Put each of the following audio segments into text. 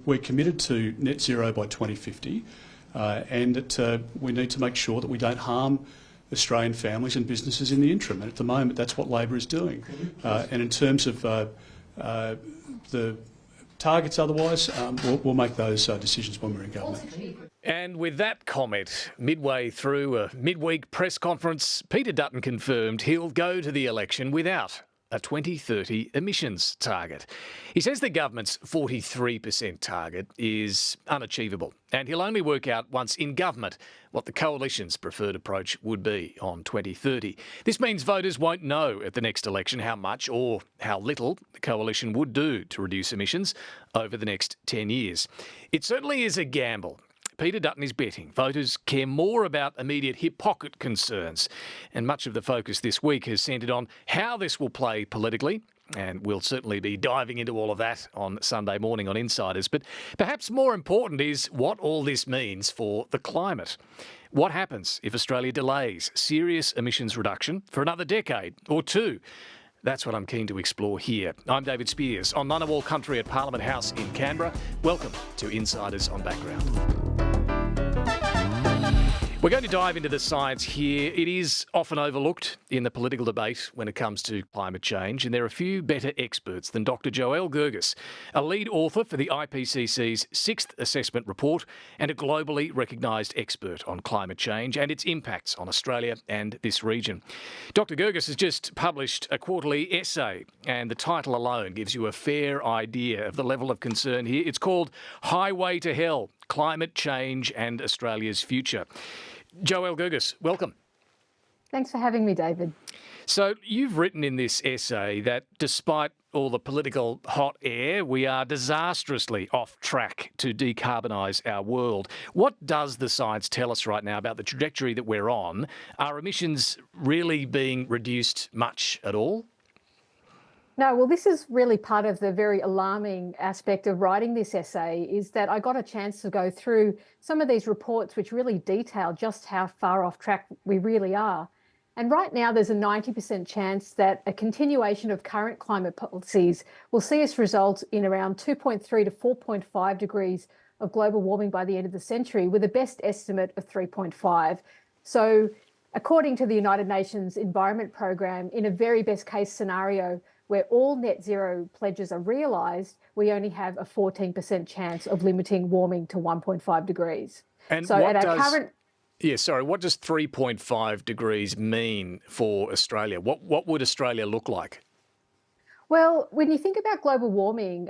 We're committed to net zero by 2050 and that we need to make sure that we don't harm Australian families and businesses in the interim. And at the moment, that's what Labor is doing. And in terms of the targets otherwise, we'll make those decisions when we're in government. And with that comment, midway through a midweek press conference, Peter Dutton confirmed he'll go to the election without a 2030 emissions target. He says the government's 43% target is unachievable, and he'll only work out once in government what the coalition's preferred approach would be on 2030. This means voters won't know at the next election how much or how little the coalition would do to reduce emissions over the next 10 years. It certainly is a gamble. Peter Dutton is betting voters care more about immediate hip pocket concerns, and much of the focus this week has centred on how this will play politically, and we'll certainly be diving into all of that on Sunday morning on Insiders. But perhaps more important is what all this means for the climate. What happens if Australia delays serious emissions reduction for another decade or two? That's what I'm keen to explore here. I'm David Speers on Ngunnawal Country at Parliament House in Canberra. Welcome to Insiders on Background. We're going to dive into the science here. It is often overlooked in the political debate when it comes to climate change, and there are few better experts than Dr. Joëlle Gergis, a lead author for the IPCC's 6th assessment report and a globally recognised expert on climate change and its impacts on Australia and this region. Dr. Gergis has just published a quarterly essay, and the title alone gives you a fair idea of the level of concern here. It's called Highway to Hell: Climate Change and Australia's Future. Joëlle Gergis, welcome. Thanks for having me, David. So you've written in this essay that despite all the political hot air, we are disastrously off track to decarbonise our world. What does the science tell us right now about the trajectory that we're on? Are emissions really being reduced much at all? No, well, this is really part of the very alarming aspect of writing this essay, is that I got a chance to go through some of these reports which really detail just how far off track we really are. And right now, there's a 90% chance that a continuation of current climate policies will see us result in around 2.3 to 4.5 degrees of global warming by the end of the century, with a best estimate of 3.5. So according to the United Nations Environment Programme, in a very best case scenario, where all net zero pledges are realised, we only have a 14% chance of limiting warming to 1.5 degrees. And so what at our current... what does 3.5 degrees mean for Australia? What would Australia look like? Well, when you think about global warming,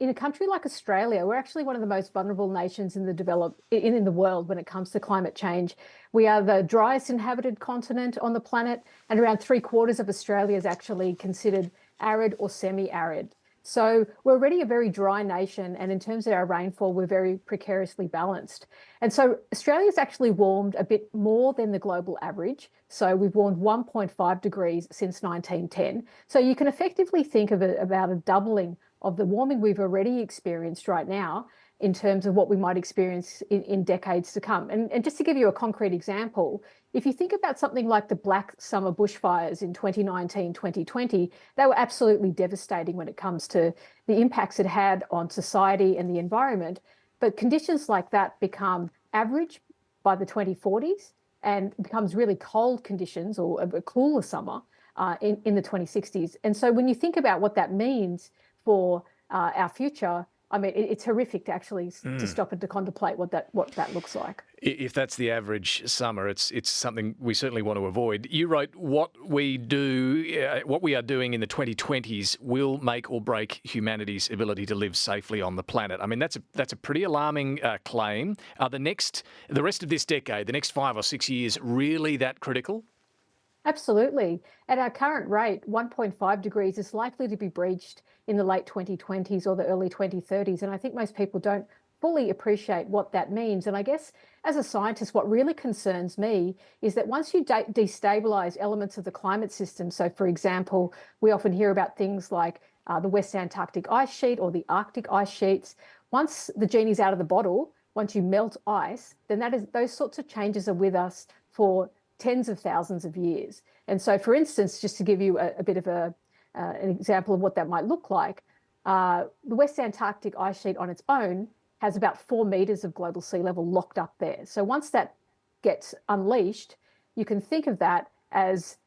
in a country like Australia, we're actually one of the most vulnerable nations in the world when it comes to climate change. We are the driest inhabited continent on the planet, and around 3/4 of Australia is actually considered arid or semi-arid. So we're already a very dry nation, and in terms of our rainfall, we're very precariously balanced. And so Australia's actually warmed a bit more than the global average. So we've warmed 1.5 degrees since 1910. So you can effectively think of about a doubling of the warming we've already experienced right now in terms of what we might experience in decades to come. And just to give you a concrete example, if you think about something like the Black Summer bushfires in 2019, 2020, they were absolutely devastating when it comes to the impacts it had on society and the environment. But conditions like that become average by the 2040s and becomes really cold conditions or a cooler summer in the 2060s. And so when you think about what that means for our future, I mean, it's horrific to actually to stop and to contemplate what that looks like. If that's the average summer, it's something we certainly want to avoid. You wrote, what we are doing in the 2020s will make or break humanity's ability to live safely on the planet. I mean, that's a pretty alarming claim. Are the rest of this decade, the next 5 or 6 years, really that critical? Absolutely. At our current rate, 1.5 degrees is likely to be breached in the late 2020s or the early 2030s. And I think most people don't fully appreciate what that means. And I guess as a scientist, what really concerns me is that once you destabilise elements of the climate system, so for example, we often hear about things like the West Antarctic ice sheet or the Arctic ice sheets. Once the genie's out of the bottle, once you melt ice, then those sorts of changes are with us for tens of thousands of years. And so, for instance, just to give you a bit of an example of what that might look like, the West Antarctic ice sheet on its own has about 4 meters of global sea level locked up there. So once that gets unleashed, you can think of that as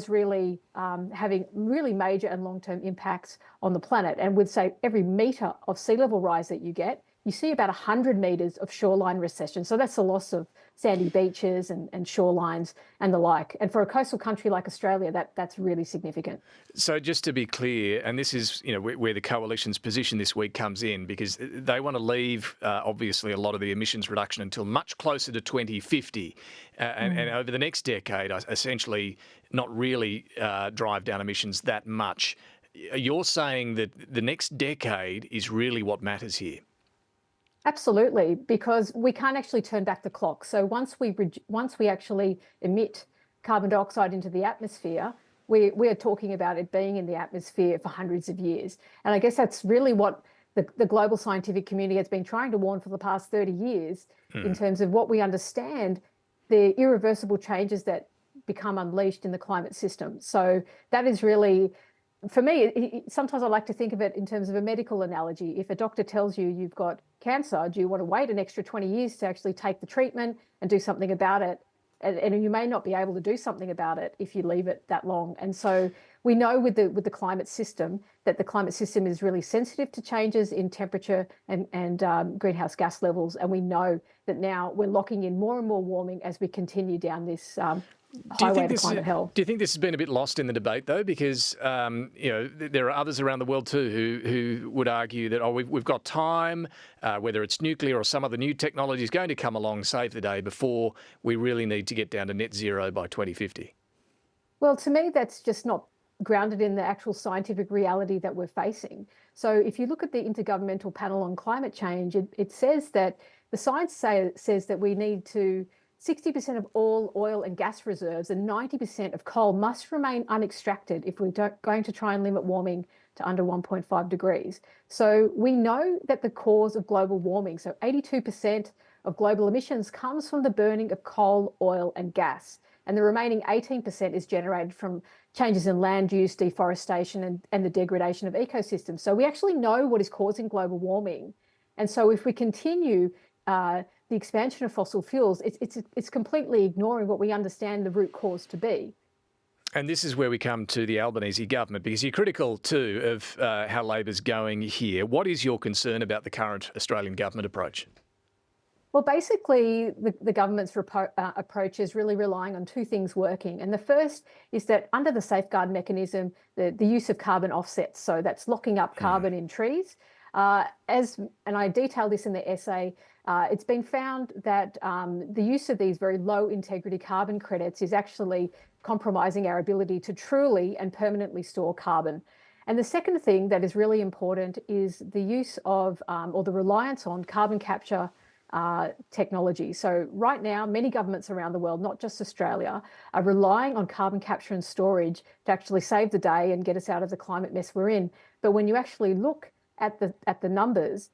really having really major and long-term impacts on the planet. And with, say, every metre of sea level rise that you get, you see about 100 metres of shoreline recession. So that's the loss of sandy beaches and shorelines and the like. And for a coastal country like Australia, that's really significant. So just to be clear, and this is where the coalition's position this week comes in, because they want to leave, obviously, a lot of the emissions reduction until much closer to 2050. And over the next decade, essentially not really drive down emissions that much. You're saying that the next decade is really what matters here? Absolutely, because we can't actually turn back the clock. So once we actually emit carbon dioxide into the atmosphere, we are talking about it being in the atmosphere for hundreds of years. And I guess that's really what the global scientific community has been trying to warn for the past 30 years in terms of what we understand, the irreversible changes that become unleashed in the climate system. So that is really, for me, sometimes I like to think of it in terms of a medical analogy. If a doctor tells you you've got cancer, do you want to wait an extra 20 years to actually take the treatment and do something about it? And you may not be able to do something about it if you leave it that long. And so we know with the climate system that the climate system is really sensitive to changes in temperature and greenhouse gas levels. And we know that now we're locking in more and more warming as we continue down this highway to climate hell. Do you think this has been a bit lost in the debate, though? Because there are others around the world too who would argue that we've got time, whether it's nuclear or some other new technology is going to come along, save the day, before we really need to get down to net zero by 2050. Well, to me, that's just not grounded in the actual scientific reality that we're facing. So if you look at the Intergovernmental Panel on Climate Change, it says that the science says that we need to 60% of all oil and gas reserves and 90% of coal must remain unextracted if we're going to try and limit warming to under 1.5 degrees. So we know that the cause of global warming, so 82% of global emissions comes from the burning of coal, oil and gas. And the remaining 18% is generated from changes in land use, deforestation and the degradation of ecosystems. So we actually know what is causing global warming. And so if we continue the expansion of fossil fuels, it's completely ignoring what we understand the root cause to be. And this is where we come to the Albanese government, because you're critical too of how Labor's going here. What is your concern about the current Australian government approach? Well, basically, the government's approach is really relying on two things working. And the first is that under the safeguard mechanism, the use of carbon offsets, so that's locking up carbon in trees. And I detail this in the essay, it's been found that the use of these very low integrity carbon credits is actually compromising our ability to truly and permanently store carbon. And the second thing that is really important is the use of or the reliance on carbon capture technology. So right now, many governments around the world, not just Australia, are relying on carbon capture and storage to actually save the day and get us out of the climate mess we're in. But when you actually look at the numbers,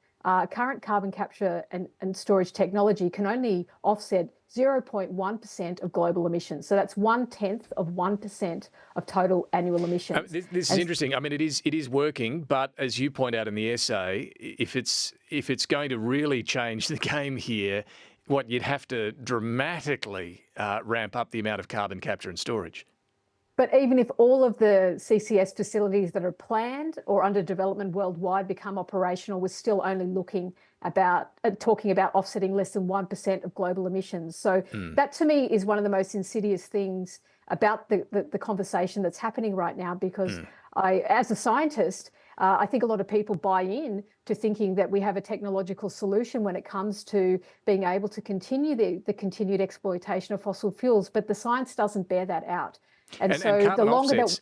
current carbon capture and storage technology can only offset 0.1% of global emissions. So that's 1/10 of 1% of total annual emissions. This is interesting. I mean, it is working, but as you point out in the essay, if it's going to really change the game here, you'd have to dramatically ramp up the amount of carbon capture and storage. But even if all of the CCS facilities that are planned or under development worldwide become operational, we're still only talking about offsetting less than 1% of global emissions. So that to me is one of the most insidious things about the conversation that's happening right now, because as a scientist, I think a lot of people buy in to thinking that we have a technological solution when it comes to being able to continue the continued exploitation of fossil fuels, but the science doesn't bear that out. And so the longer offsets,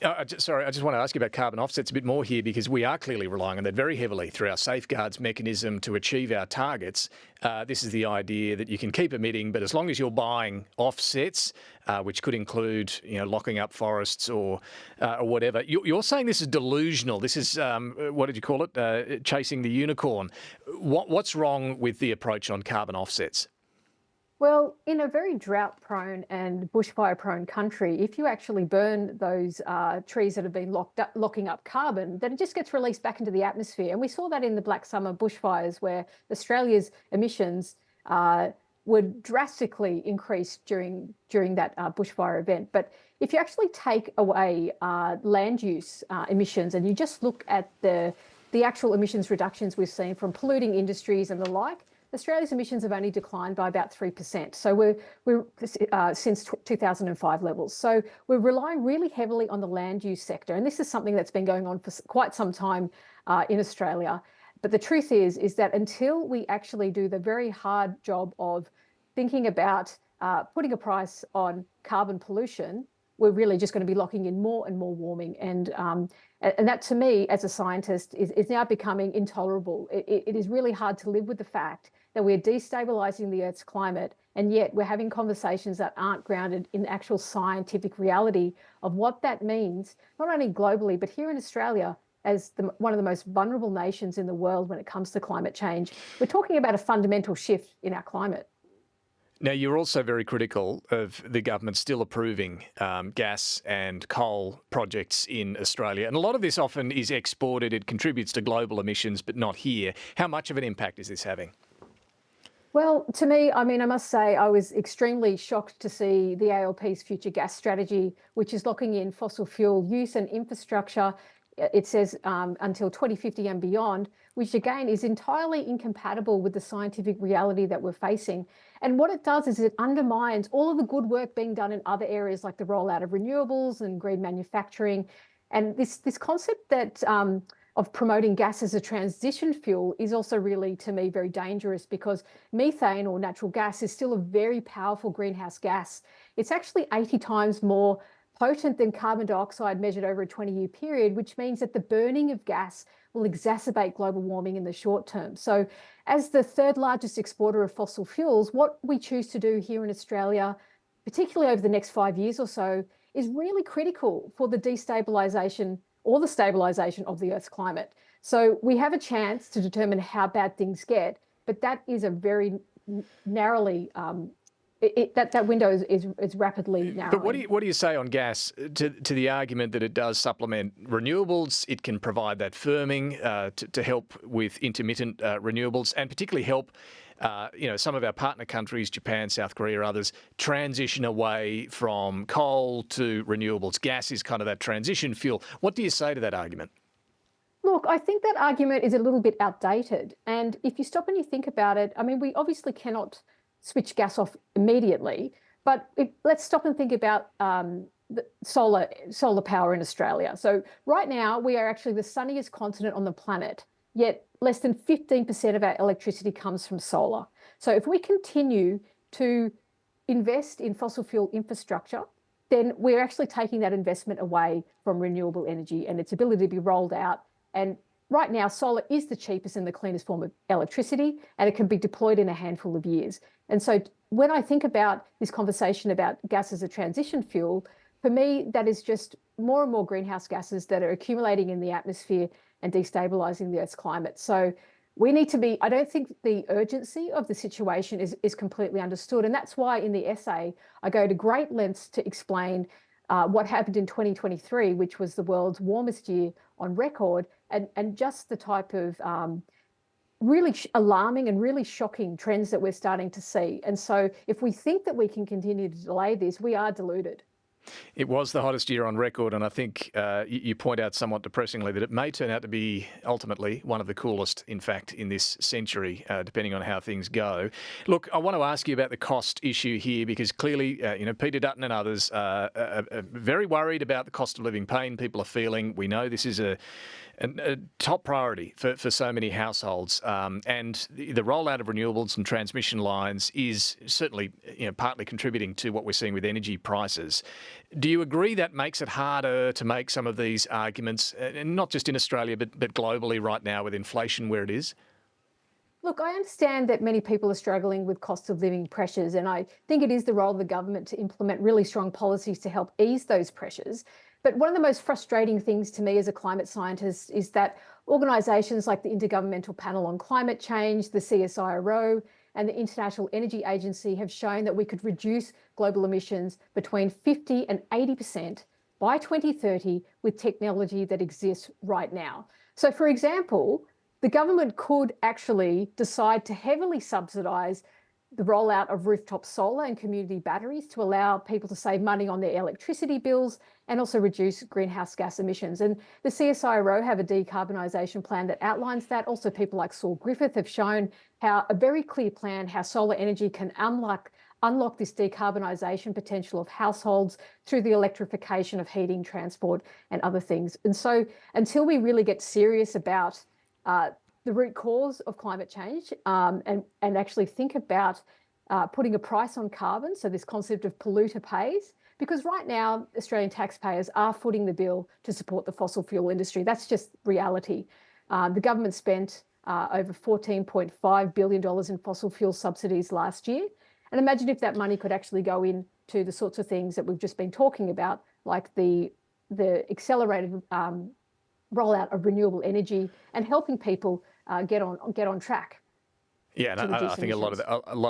I just want to ask you about carbon offsets a bit more here, because we are clearly relying on that very heavily through our safeguards mechanism to achieve our targets. This is the idea that you can keep emitting, but as long as you're buying offsets, which could include locking up forests or whatever, you're saying this is delusional. This is, what did you call it, chasing the unicorn. What's wrong with the approach on carbon offsets? Well, in a very drought-prone and bushfire-prone country, if you actually burn those trees that have been locking up carbon, then it just gets released back into the atmosphere. And we saw that in the Black Summer bushfires, where Australia's emissions were drastically increased during that bushfire event. But if you actually take away land use emissions and you just look at the actual emissions reductions we've seen from polluting industries and the like, Australia's emissions have only declined by about 3%. So we're since 2005 levels. So we're relying really heavily on the land use sector. And this is something that's been going on for quite some time in Australia. But the truth is that until we actually do the very hard job of thinking about putting a price on carbon pollution, we're really just going to be locking in more and more warming. And that, to me, as a scientist, is now becoming intolerable. It is really hard to live with the fact that we're destabilizing the Earth's climate, and yet we're having conversations that aren't grounded in actual scientific reality of what that means, not only globally, but here in Australia, as one of the most vulnerable nations in the world when it comes to climate change. We're talking about a fundamental shift in our climate. Now, you're also very critical of the government still approving gas and coal projects in Australia. And a lot of this often is exported. It contributes to global emissions, but not here. How much of an impact is this having? Well, to me, I mean, I must say I was extremely shocked to see the ALP's future gas strategy, which is locking in fossil fuel use and infrastructure. It says until 2050 and beyond, which again is entirely incompatible with the scientific reality that we're facing. And what it does is it undermines all of the good work being done in other areas, like the rollout of renewables and green manufacturing. And this concept that of promoting gas as a transition fuel is also really, to me, very dangerous, because methane, or natural gas, is still a very powerful greenhouse gas. It's actually 80 times more potent than carbon dioxide measured over a 20-year period, which means that the burning of gas will exacerbate global warming in the short term. So as the third largest exporter of fossil fuels, what we choose to do here in Australia, particularly over the next 5 years or so, is really critical for the destabilisation or the stabilisation of the Earth's climate. So we have a chance to determine how bad things get, but that is a very narrowly that window is rapidly narrowing. But what do you say on gas to the argument that it does supplement renewables? It can provide that firming to help with intermittent renewables, and particularly help some of our partner countries, Japan, South Korea, others, transition away from coal to renewables. Gas is kind of that transition fuel. What do you say to that argument? Look, I think that argument is a little bit outdated. And if you stop and you think about it, I mean, we obviously cannot switch gas off immediately, but let's stop and think about the solar power in Australia. So right now, we are actually the sunniest continent on the planet, yet less than 15% of our electricity comes from solar. So if we continue to invest in fossil fuel infrastructure, then we're actually taking that investment away from renewable energy and its ability to be rolled out. And right now, solar is the cheapest and the cleanest form of electricity, and it can be deployed in a handful of years. And so when I think about this conversation about gas as a transition fuel, for me, that is just more and more greenhouse gases that are accumulating in the atmosphere and destabilising the Earth's climate. So we need to be, I don't think the urgency of the situation is completely understood. And that's why in the essay, I go to great lengths to explain what happened in 2023, which was the world's warmest year on record, and just the type of really alarming and really shocking trends that we're starting to see. And so if we think that we can continue to delay this, we are deluded. It was the hottest year on record, and I think you point out somewhat depressingly that it may turn out to be ultimately one of the coolest, in fact, in this century, depending on how things go. Look, I want to ask you about the cost issue here, because clearly, Peter Dutton and others are very worried about the cost of living pain people are feeling. We know this is a top priority for so many households, and the rollout of renewables and transmission lines is certainly partly contributing to what we're seeing with energy prices. Do you agree that makes it harder to make some of these arguments, and not just in Australia, but globally right now with inflation where it is? Look, I understand that many people are struggling with cost of living pressures, and I think it is the role of the government to implement really strong policies to help ease those pressures. But one of the most frustrating things to me as a climate scientist is that organisations like the Intergovernmental Panel on Climate Change, the CSIRO, and the International Energy Agency have shown that we could reduce global emissions between 50 and 80% by 2030 with technology that exists right now. So, for example, the government could actually decide to heavily subsidise the rollout of rooftop solar and community batteries to allow people to save money on their electricity bills and also reduce greenhouse gas emissions. And the CSIRO have a decarbonisation plan that outlines that. Also, people like Saul Griffith have shown how a very clear plan how solar energy can unlock this decarbonisation potential of households through the electrification of heating, transport and other things. And so until we really get serious about the root cause of climate change and actually think about putting a price on carbon, so this concept of polluter pays, because right now Australian taxpayers are footing the bill to support the fossil fuel industry. That's just reality. The government spent over $14.5 billion in fossil fuel subsidies last year. And imagine if that money could actually go into the sorts of things that we've just been talking about, like the accelerated rollout of renewable energy and helping people get on track. Yeah, and I think a lot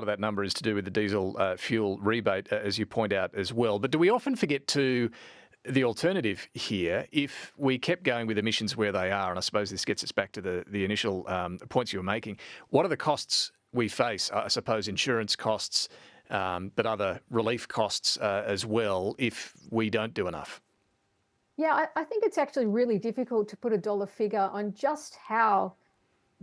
of that number is to do with the diesel fuel rebate, as you point out as well. But do we often forget to the alternative here? If we kept going with emissions where they are, and I suppose this gets us back to the initial points you were making, what are the costs we face? I suppose insurance costs, but other relief costs as well if we don't do enough. Yeah, I think it's actually really difficult to put a dollar figure on just how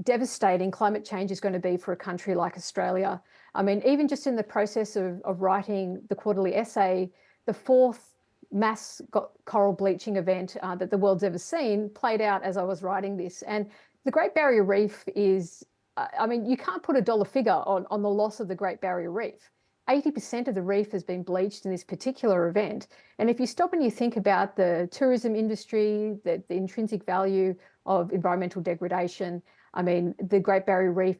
devastating climate change is going to be for a country like Australia. I mean, even just in the process of writing the quarterly essay, the fourth mass coral bleaching event that the world's ever seen played out as I was writing this. And the Great Barrier Reef is, I mean, you can't put a dollar figure on the loss of the Great Barrier Reef. 80% of the reef has been bleached in this particular event. And if you stop and you think about the tourism industry, the intrinsic value of environmental degradation, I mean, the Great Barrier Reef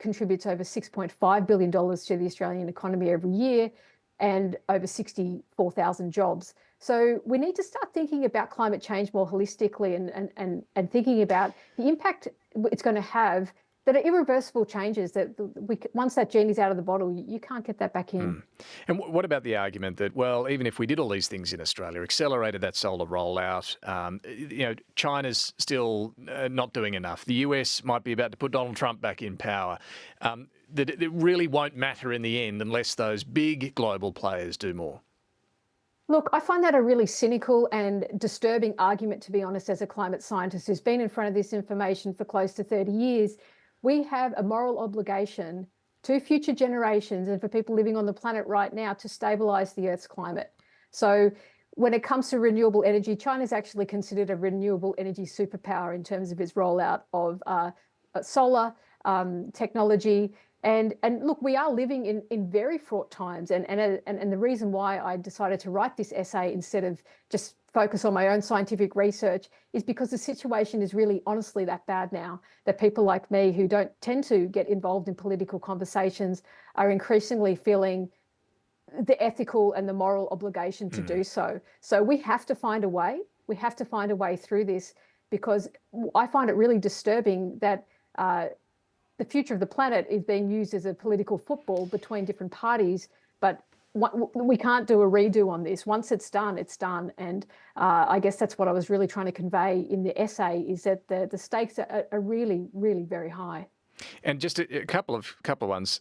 contributes over $6.5 billion to the Australian economy every year and over 64,000 jobs. So we need to start thinking about climate change more holistically and thinking about the impact it's going to have that are irreversible changes that once that genie's out of the bottle, you can't get that back in. And what about the argument that, well, even if we did all these things in Australia, accelerated that solar rollout, China's still not doing enough. The US might be about to put Donald Trump back in power. That it really won't matter in the end unless those big global players do more. Look, I find that a really cynical and disturbing argument, to be honest, as a climate scientist who's been in front of this information for close to 30 years. We have a moral obligation to future generations and for people living on the planet right now to stabilise the Earth's climate. So when it comes to renewable energy, China's actually considered a renewable energy superpower in terms of its rollout of solar technology. And look, we are living in very fraught times. And the reason why I decided to write this essay instead of just focus on my own scientific research is because the situation is really honestly that bad now, that people like me who don't tend to get involved in political conversations are increasingly feeling the ethical and the moral obligation to do so. So we have to find a way. We have to find a way through this, because I find it really disturbing that the future of the planet is being used as a political football between different parties, but we can't do a redo on this. Once it's done, it's done. And I guess that's what I was really trying to convey in the essay, is that the stakes are really, really very high. And just a couple of ones.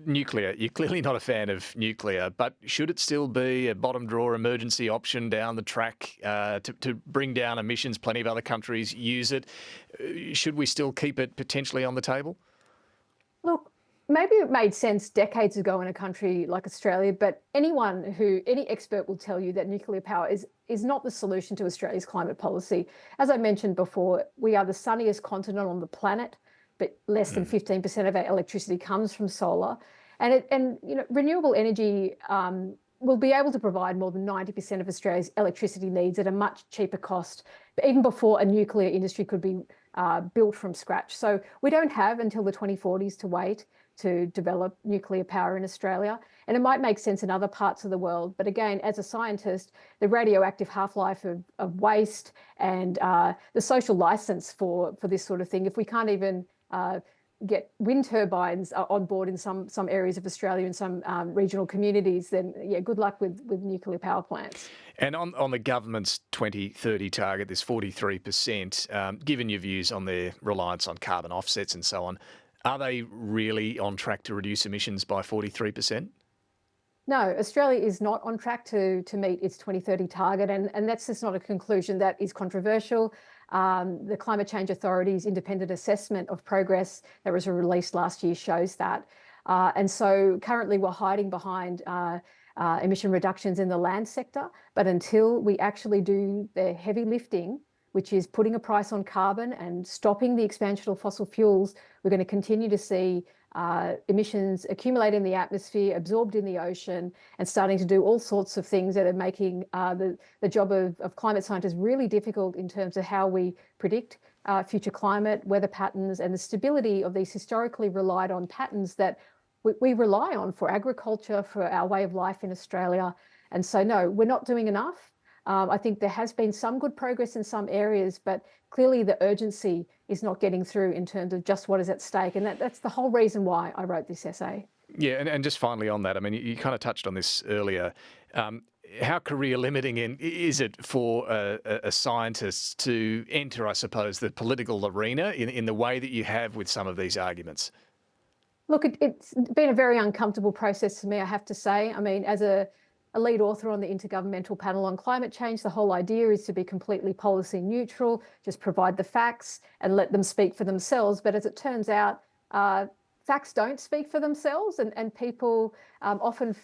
Nuclear. You're clearly not a fan of nuclear, but should it still be a bottom drawer emergency option down the track to bring down emissions? Plenty of other countries use it. Should we still keep it potentially on the table? Look, maybe it made sense decades ago in a country like Australia, but any expert will tell you that nuclear power is not the solution to Australia's climate policy. As I mentioned before, we are the sunniest continent on the planet, but less than 15% of our electricity comes from solar. And renewable energy will be able to provide more than 90% of Australia's electricity needs at a much cheaper cost, even before a nuclear industry could be built from scratch. So we don't have until the 2040s to wait to develop nuclear power in Australia. And it might make sense in other parts of the world. But again, as a scientist, the radioactive half-life of waste and the social license for this sort of thing, if we can't even get wind turbines on board in some areas of Australia and some regional communities, then yeah, good luck with nuclear power plants. And on the government's 2030 target, this 43%, given your views on their reliance on carbon offsets and so on, are they really on track to reduce emissions by 43%? No, Australia is not on track to meet its 2030 target, and that's just not a conclusion that is controversial. The Climate Change Authority's independent assessment of progress that was released last year shows that. And so currently we're hiding behind emission reductions in the land sector, but until we actually do the heavy lifting, which is putting a price on carbon and stopping the expansion of fossil fuels, we're going to continue to see emissions accumulate in the atmosphere, absorbed in the ocean, and starting to do all sorts of things that are making the job of climate scientists really difficult in terms of how we predict future climate, weather patterns, and the stability of these historically relied on patterns that we rely on for agriculture, for our way of life in Australia. And so, no, we're not doing enough. I think there has been some good progress in some areas, but clearly the urgency is not getting through in terms of just what is at stake. And that's the whole reason why I wrote this essay. Yeah, and just finally on that, I mean, you kind of touched on this earlier. How career limiting is it for a scientist to enter, I suppose, the political arena in the way that you have with some of these arguments? Look, it's been a very uncomfortable process for me, I have to say. I mean, as a lead author on the Intergovernmental Panel on Climate Change, the whole idea is to be completely policy neutral, just provide the facts and let them speak for themselves. But as it turns out, facts don't speak for themselves, and people often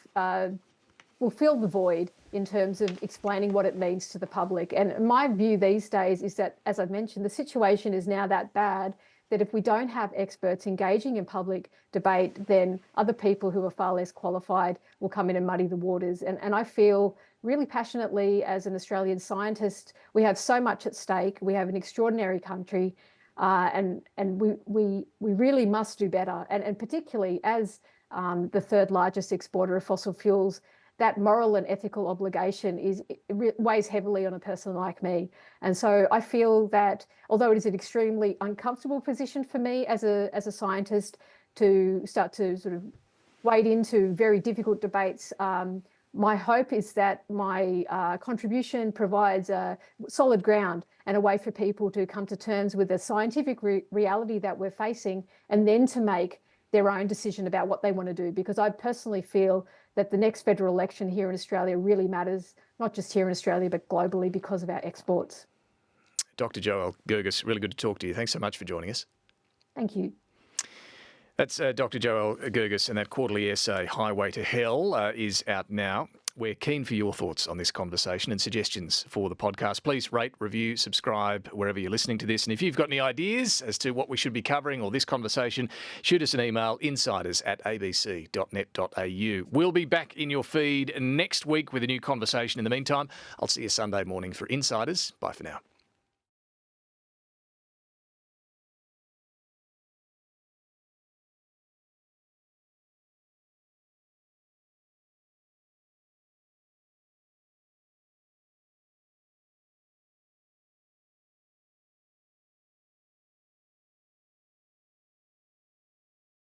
will fill the void in terms of explaining what it means to the public. And my view these days is that, as I've mentioned, the situation is now that bad that if we don't have experts engaging in public debate, then other people who are far less qualified will come in and muddy the waters. And I feel really passionately as an Australian scientist, we have so much at stake. We have an extraordinary country, and we really must do better. And particularly as the third largest exporter of fossil fuels, that moral and ethical obligation weighs heavily on a person like me. And so I feel that although it is an extremely uncomfortable position for me as a scientist to start to sort of wade into very difficult debates, my hope is that my contribution provides a solid ground and a way for people to come to terms with the scientific reality that we're facing, and then to make their own decision about what they want to do. Because I personally feel that the next federal election here in Australia really matters, not just here in Australia, but globally because of our exports. Dr. Joëlle Gergis, really good to talk to you. Thanks so much for joining us. Thank you. That's Dr. Joëlle Gergis, and that quarterly essay, Highway to Hell, is out now. We're keen for your thoughts on this conversation and suggestions for the podcast. Please rate, review, subscribe wherever you're listening to this. And if you've got any ideas as to what we should be covering or this conversation, shoot us an email, insiders@abc.net.au. We'll be back in your feed next week with a new conversation. In the meantime, I'll see you Sunday morning for Insiders. Bye for now.